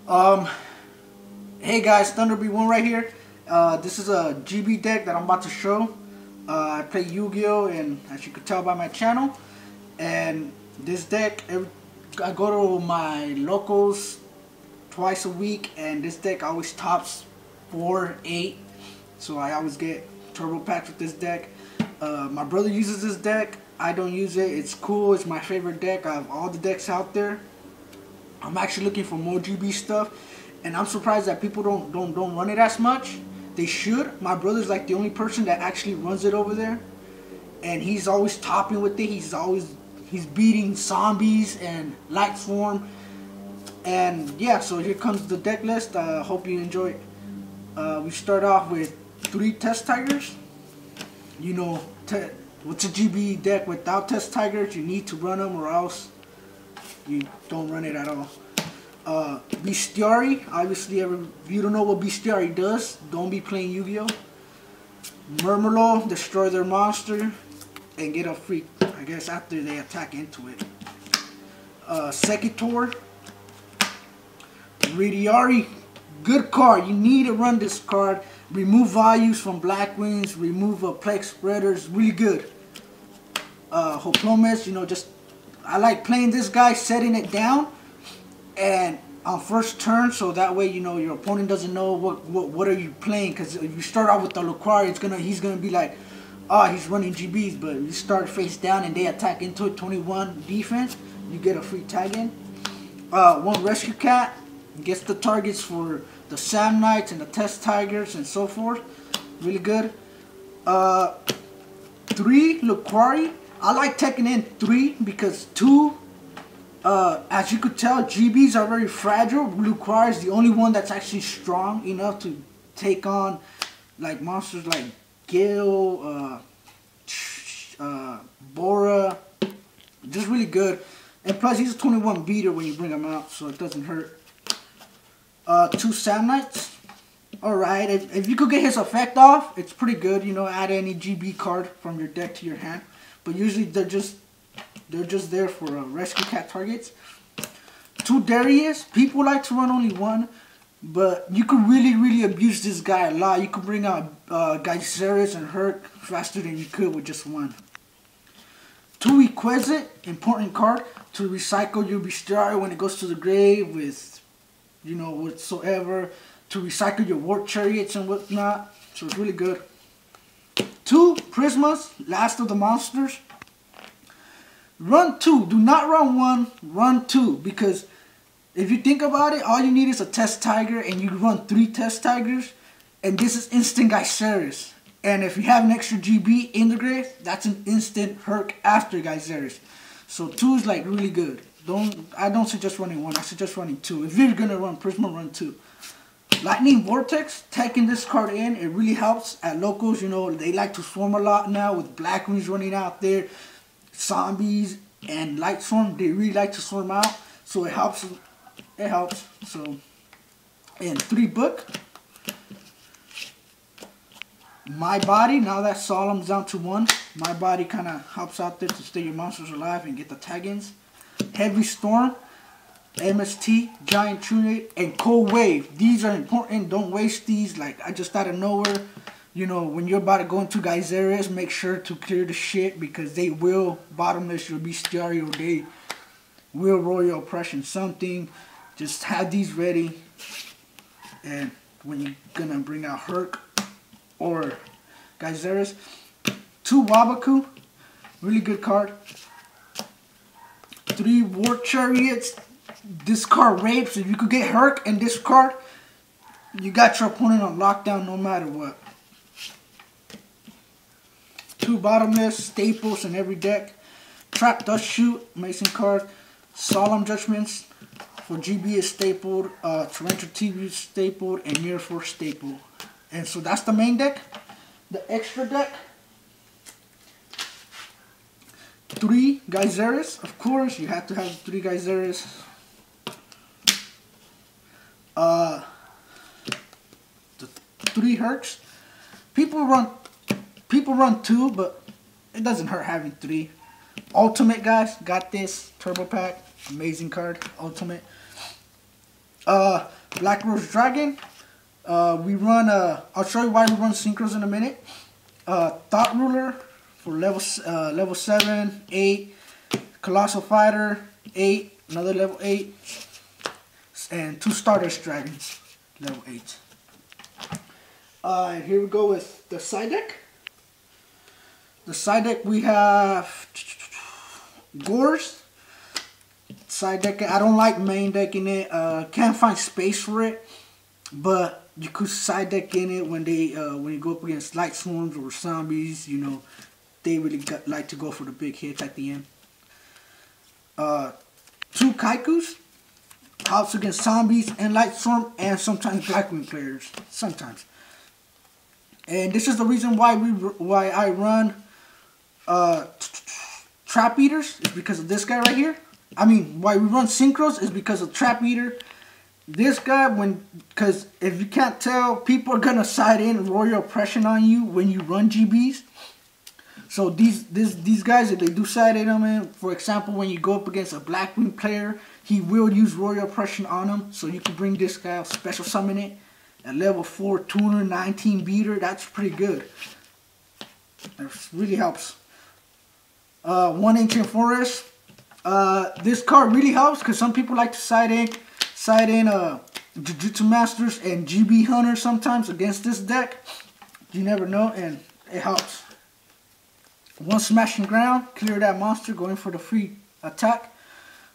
Um, hey guys, Thunder B1 right here. This is a GB deck that I'm about to show. I play Yu-Gi-Oh, and as you could tell by my channel. And this deck, I go to my locals twice a week, and this deck always tops 4, 8. So I always get turbo packs with this deck. My brother uses this deck. I don't use it. It's cool. It's my favorite deck. I have all the decks out there. I'm actually looking for more GB stuff, and I'm surprised that people don't run it as much. They should. My brother's like the only person that actually runs it over there, and he's always topping with it. He's beating zombies and light swarm, and yeah. So here comes the deck list. Hope you enjoy it. We start off with 3 test tigers. You know, what's a GB deck without test tigers? You need to run them, or else you don't run it at all. Bestiary, obviously if you don't know what Bestiary does, don't be playing Yu-Gi-Oh. Murmelo, destroy their monster and get a free, I guess, after they attack into it. Sekitor, Ridiari, good card. You need to run this card. Remove values from Black Wings, remove Plex Spreaders, really good. Hoplomes, you know, just I like playing this guy, setting it down, and on first turn, so that way you know your opponent doesn't know what are you playing. Because if you start out with the Lucario, he's gonna be like, oh, he's running GBs. But you start face down and they attack into it, 21 defense, you get a free tag in. 1 Rescue Cat gets the targets for the Sam Knights and the Test Tigers and so forth. Really good. 3 Lucario. I like taking in 3 because 2, as you could tell, GBs are very fragile. Lucario is the only one that's actually strong enough to take on like monsters like Gil, Bora. Just really good. And plus he's a 21 beater when you bring him out, so it doesn't hurt. 2 Sam Knights. Alright, if you could get his effect off, it's pretty good. You know, add any GB card from your deck to your hand. But usually they're just there for rescue cat targets. 2 Darius. People like to run only 1, but you could really abuse this guy a lot. You could bring out Gyceris and Herc faster than you could with just 1. 2 Exquisite, important card to recycle your Bestiary when it goes to the grave with, you know, whatsoever, to recycle your War Chariots and whatnot. So it's really good. 2 Prismas, last of the monsters. Run 2. Do not run 1. Run 2. Because if you think about it, all you need is a test tiger, and you run 3 test tigers, and this is instant Gyceris. And if you have an extra GB in the grave, that's an instant Herc after Gyceris. So 2 is like really good. I don't suggest running 1. I suggest running 2. If you're gonna run Prisma, run 2. Lightning Vortex, taking this card in, it really helps at locals. You know, they like to swarm a lot now with Black Wings running out there. Zombies and Light Swarm, they really like to swarm out. So it helps. It helps. So, and 3 book. My Body, now that Solemn's down to 1. My Body kind of helps out there to stay your monsters alive and get the tag-ins. Heavy Storm, MST, Giant Trunate, and Cold Wave. These are important. Don't waste these. Like, I just out of nowhere. You know, when you're about to go into Gyceris, make sure to clear the shit, because they will bottomless your Bestiary, or they will Royal Oppression something. Just have these ready. And when you're gonna bring out Herc or Gyceris. 2 Wabaku, really good card. 3 War Chariots. This card rapes. If you could get Herc and this card, you got your opponent on lockdown no matter what. 2 Bottomless, staples in every deck. Trap Dust Shoot, amazing card. Solemn Judgments for GB is stapled. Torrential TV is stapled, and Near Force stapled. And so that's the main deck. The extra deck. 3 Gyceris, of course. You have to have 3 Gyceris. The 3 Hercs. People run 2, but it doesn't hurt having 3. Ultimate, guys, got this turbo pack, amazing card. Ultimate. Black Rose Dragon. We run, I'll show you why we run synchros in a minute. Thought Ruler for level 7, 8. Colossal Fighter, 8. Another level 8. And 2 Stardust Dragons, level 8. And here we go with the side deck. The side deck we have Gores. Side deck, I don't like main decking it. Can't find space for it. But you could side deck in it when you go up against light swarms or zombies. You know, they really like to go for the big hits at the end. 2 Kaikus. Helps against zombies and light swarm and sometimes Blackwing players. Sometimes. And this is the reason why I run Trap Eaters, is because of this guy right here. I mean, why we run Synchros is because of Trap Eater. This guy, because if you can't tell, people are gonna side in Royal Oppression on you when you run GBs. So these guys, if they do side in them, in, for example, when you go up against a Blackwing player, he will use Royal Oppression on him. So you can bring this guy out, special summon it at level 4 tuner, 19 beater. That's pretty good. It really helps. 1 Ancient Forest. This card really helps because some people like to side in Jujutsu Masters and GB Hunters sometimes against this deck. You never know, and it helps. 1 Smashing Ground, clear that monster, going for the free attack.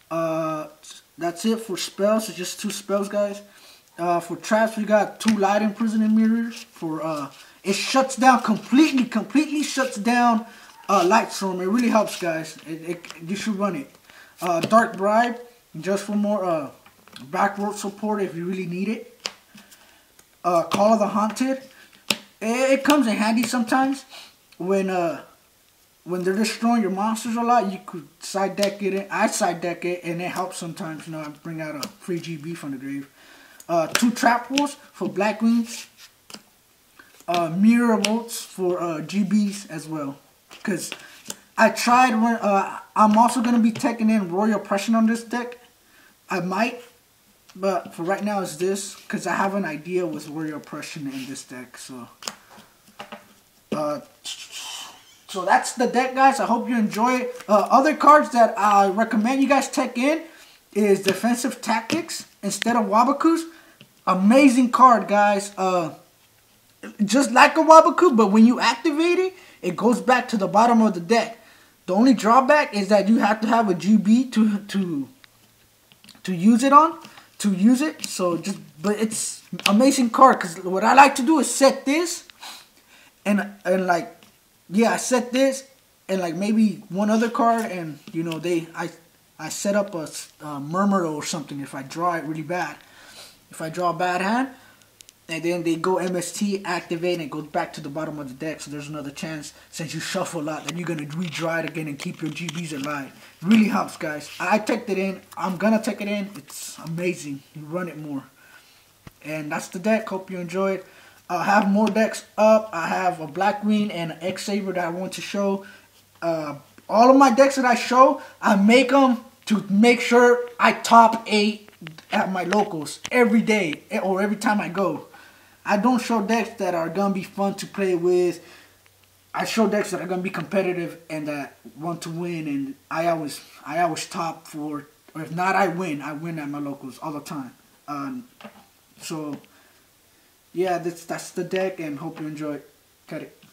That's it for spells. It's just 2 spells, guys. For traps, we got 2 Light Imprisoning Mirrors. For it shuts down completely shuts down Light Storm. It really helps, guys. You should run it. Dark Bribe, just for more backroad support if you really need it. Call of the Haunted. It comes in handy sometimes when they're destroying your monsters a lot. You could side deck it. I side deck it, and it helps sometimes. You know, I bring out a free GB from the grave. 2 Trap Wolves for Blackwings. Mirror Bolts for GBs as well. Because I tried. I'm also gonna be taking in Royal Oppression on this deck. I might, but for right now it's this because I have an idea with Royal Oppression in this deck. So that's the deck, guys. I hope you enjoy it. Other cards that I recommend you guys take in is Defensive Tactics instead of Wabakus. Amazing card, guys. Just like a Wabaku, but when you activate it, it goes back to the bottom of the deck. The only drawback is that you have to have a GB to use it on. So but it's amazing card because what I like to do is set this and like, yeah, I set this and like maybe one other card, and you know I set up a Murmur or something if I draw it really bad. If I draw a bad hand, and then they go MST, activate, and it goes back to the bottom of the deck. So there's another chance, since you shuffle a lot, that you're going to redraw it again and keep your GBs alive. It really helps, guys. I teched it in. I'm going to take it in. It's amazing. You run it more. And that's the deck. Hope you enjoy it. I have more decks up. I have a Blackwing and an X-Saber that I want to show. All of my decks that I show, I make them to make sure I top 8 at my locals every day or every time I go. I don't show decks that are gonna be fun to play with. I show decks that are gonna be competitive and that want to win, and I always top for, or if not I win at my locals all the time. So yeah, that's the deck, and hope you enjoy it. Cut it.